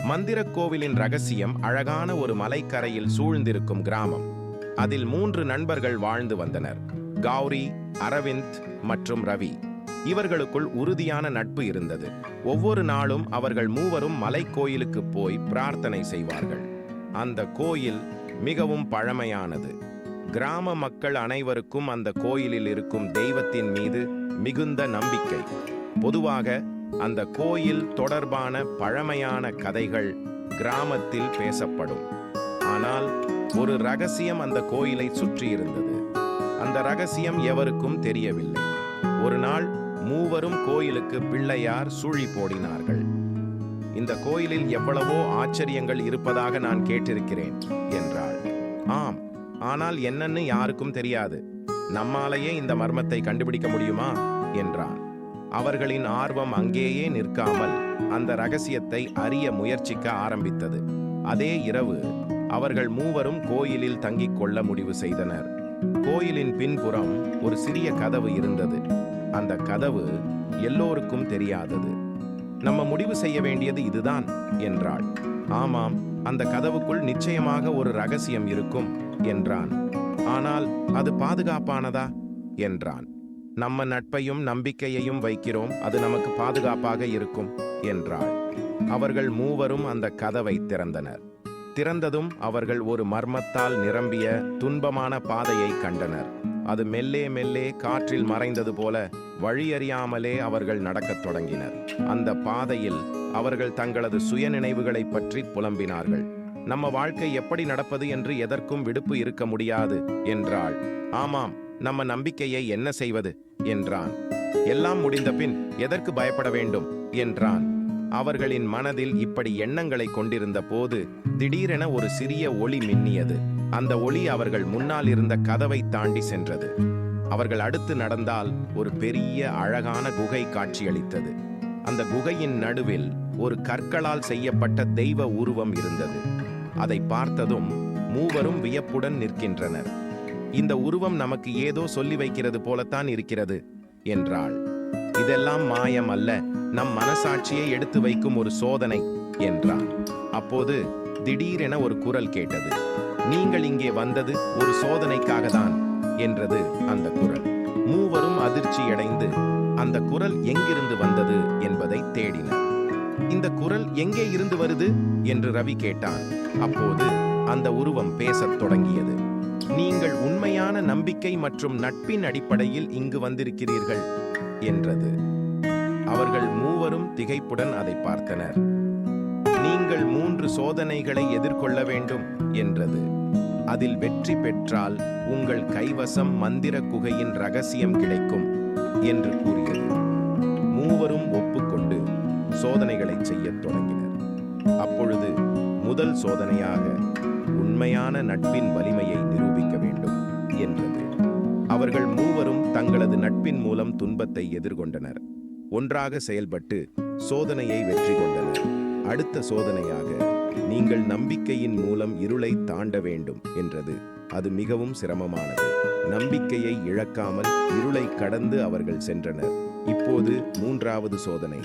மந்திரக் கோவிலின் ரகசியம் அழகான ஒரு மலைக்கரையில் சூழ்ந்திருக்கும் கிராமம். அதில் 3 நண்பர்கள் வாழ்ந்து வந்தனர். கௌரி, அரவிந்த் மற்றும் ரவி. இவர்களுக்குள் உறுதியான நட்பு இருந்தது. ஒவ்வொரு நாளும் அவர்கள் மூவரும் மலைக்கோயிலுக்கு போய் பிரார்த்தனை செய்வார்கள். அந்த கோயில் மிகவும் பழமையானது. கிராம மக்கள் அனைவருக்கும் அந்த கோயிலில் இருக்கும் தெய்வத்தின் மீது மிகுந்த நம்பிக்கை. பொதுவாக அந்த கோயில் தொடர்பான பழமையான கதைகள் கிராமத்தில் பேசப்படும். ஆனால் ஒரு ரகசியம் அந்த கோயிலை சுற்றி இருந்தது. அந்த ரகசியம் எவருக்கும் தெரியவில்லை. ஒரு நாள் மூவரும் கோயிலுக்கு பிள்ளையார் சூழி போடினார்கள். இந்த கோயிலில் எவ்வளவோ ஆச்சரியங்கள் இருப்பதாக நான் கேட்டிருக்கிறேன் என்றாள். ஆம், ஆனால் என்னன்னு யாருக்கும் தெரியாது. நம்மாலேயே இந்த மர்மத்தை கண்டுபிடிக்க முடியுமா என்றான். அவர்களின் ஆர்வம் அங்கேயே நிற்காமல் அந்த ரகசியத்தை அறிய முயற்சிக்க ஆரம்பித்தது. அதே இரவு அவர்கள் மூவரும் கோயிலில் தங்கிக் கொள்ள முடிவு செய்தனர். கோயிலின் பின்புறம் ஒரு சிறிய கதவு இருந்தது. அந்த கதவு எல்லோருக்கும் தெரியாதது. நம்ம முடிவு செய்ய வேண்டியது இதுதான் என்றாள். ஆமாம், அந்த கதவுக்குள் நிச்சயமாக ஒரு ரகசியம் இருக்கும் என்றான். ஆனால் அது பாதுகாப்பானதா என்றான். நம்ம நட்பையும் நம்பிக்கையையும் வைக்கிறோம், அது நமக்கு பாதுகாப்பாக இருக்கும் என்றாள். அவர்கள் மூவரும் அந்த கதவை திறந்தனர். திறந்ததும் அவர்கள் ஒரு மர்மத்தால் நிரம்பிய துன்பமான பாதையை கண்டனர். அது மெல்லே மெல்லே காற்றில் மறைந்தது போல வழியறியாமலே அவர்கள் நடக்கத் தொடங்கினர். அந்த பாதையில் அவர்கள் தங்களது சுயநினைவுகளை பற்றி புலம்பினார்கள். நம்ம வாழ்க்கை எப்படி நடப்பது என்று எதற்கும் விடுப்பு இருக்க முடியாது என்றாள். ஆமாம், நம்ம நம்பிக்கையை என்ன செய்வது என்றான். எல்லாம் முடிந்த பின் எதற்கு பயப்பட வேண்டும் என்றான். அவர்களின் மனதில் இப்படி எண்ணங்களை கொண்டிருந்த போது திடீரென ஒரு சிறிய ஒளி மின்னியது. அந்த ஒளி அவர்கள் முன்னால் இருந்த கதவை தாண்டி சென்றது. அவர்கள் அடுத்து நடந்தால் ஒரு பெரிய அழகான குகை காட்சியளித்தது. அந்த குகையின் நடுவில் ஒரு கற்களால் செய்யப்பட்ட தெய்வ உருவம் இருந்தது. அதை பார்த்ததும் மூவரும் வியப்புடன் நிற்கின்றனர். இந்த உருவம் நமக்கு ஏதோ சொல்லி வைக்கிறது போலத்தான் இருக்கிறது என்றாள். இதெல்லாம் மாயம் அல்ல, நம் மனசாட்சியை எடுத்து வைக்கும் ஒரு சோதனை என்றான். அப்போது திடீரென ஒரு குரல் கேட்டது. நீங்கள் இங்கே வந்தது ஒரு சோதனைக்காக தான் என்றது அந்த குரல். மூவரும் அதிர்ச்சியடைந்து அந்த குரல் எங்கிருந்து வந்தது என்பதை தேடினர். இந்த குரல் எங்கே இருந்து வருது என்று ரவி கேட்டான். அப்போது அந்த உருவம் பேசத் தொடங்கியது. நீங்கள் உண்மையான நம்பிக்கை மற்றும் நட்பின் அடிப்படையில் இங்கு வந்திருக்கிறீர்கள் என்றது. அவர்கள் மூவரும் திகைப்புடன் அதை பார்த்தனர். நீங்கள் 3 சோதனைகளை எதிர்கொள்ள வேண்டும் என்றது. அதில் வெற்றி பெற்றால் உங்கள் கைவசம் மந்திர குகையின் ரகசியம் கிடைக்கும் என்று கூறியது. மூவரும் ஒப்புக்கொண்டு சோதனைகளை செய்யத் தொடங்கினர். அப்பொழுது முதல் சோதனையாக உண்மையான நட்பின் வலிமையை நிரூபிக்க வேண்டும் என்றது. அவர்கள் மூவரும் தங்களது நட்பின் மூலம் துன்பத்தை எதிர்கொண்டனர். ஒன்றாக செயல்பட்டு சோதனையை வெற்றி கொண்டனர். அடுத்த சோதனையாக நீங்கள் நம்பிக்கையின் மூலம் இருளை தாண்ட வேண்டும் என்றது. அது மிகவும் சிரமமானது. நம்பிக்கையை இழக்காமல் இருளை கடந்து அவர்கள் சென்றனர். இப்போது 3வது சோதனை,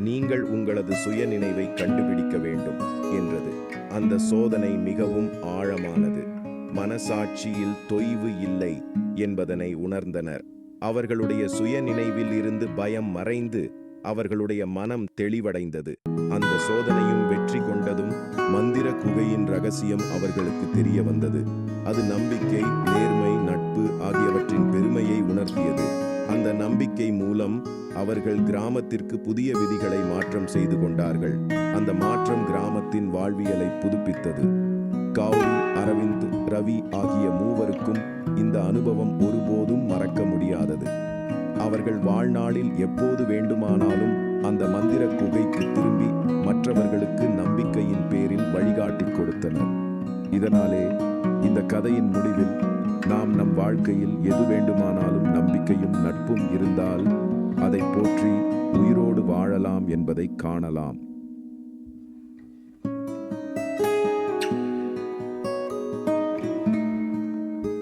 நீங்கள் உங்களது சுய நினைவை கண்டுபிடிக்க வேண்டும் என்றது. அந்த சோதனை மிகவும் ஆழமானது. மனசாட்சியில் தொய்வு இல்லை என்பதனை உணர்ந்தனர். அவர்களுடைய சுய நினைவில் இருந்து பயம் மறைந்து அவர்களுடைய மனம் தெளிவடைந்தது. அந்த சோதனையும் வெற்றி கொண்டதும் மந்திர குகையின் ரகசியம் அவர்களுக்கு தெரிய வந்தது. அது நம்பிக்கை, நேர்மை, நட்பு ஆகியவற்றின் பெருமையை உணர்த்தியது. அந்த நம்பிக்கை மூலம் அவர்கள் கிராமத்திற்கு புதிய விதிகளை மாற்றம் செய்து கொண்டார்கள். அந்த மாற்றம் கிராமத்தின் வாழ்வியலை புதுப்பித்தது. கௌரி, அரவிந்த், ரவி ஆகிய மூவருக்கும் இந்த அனுபவம் ஒருபோதும் மறக்க முடியாதது. அவர்கள் வாழ்நாளில் எப்போது வேண்டுமானாலும் அந்த மந்திர குகைக்கு திரும்பி மற்றவர்களுக்கு நம்பிக்கையின் பேரில் வழிகாட்டி கொடுத்தனர். இதனாலே இந்த கதையின் முடிவில் நாம் நம் வாழ்க்கையில் எது வேண்டுமானாலும் நம்பிக்கையும் நட்பும் இருந்தால் அதை போற்றி உயிரோடு வாழலாம் என்பதை காணலாம்.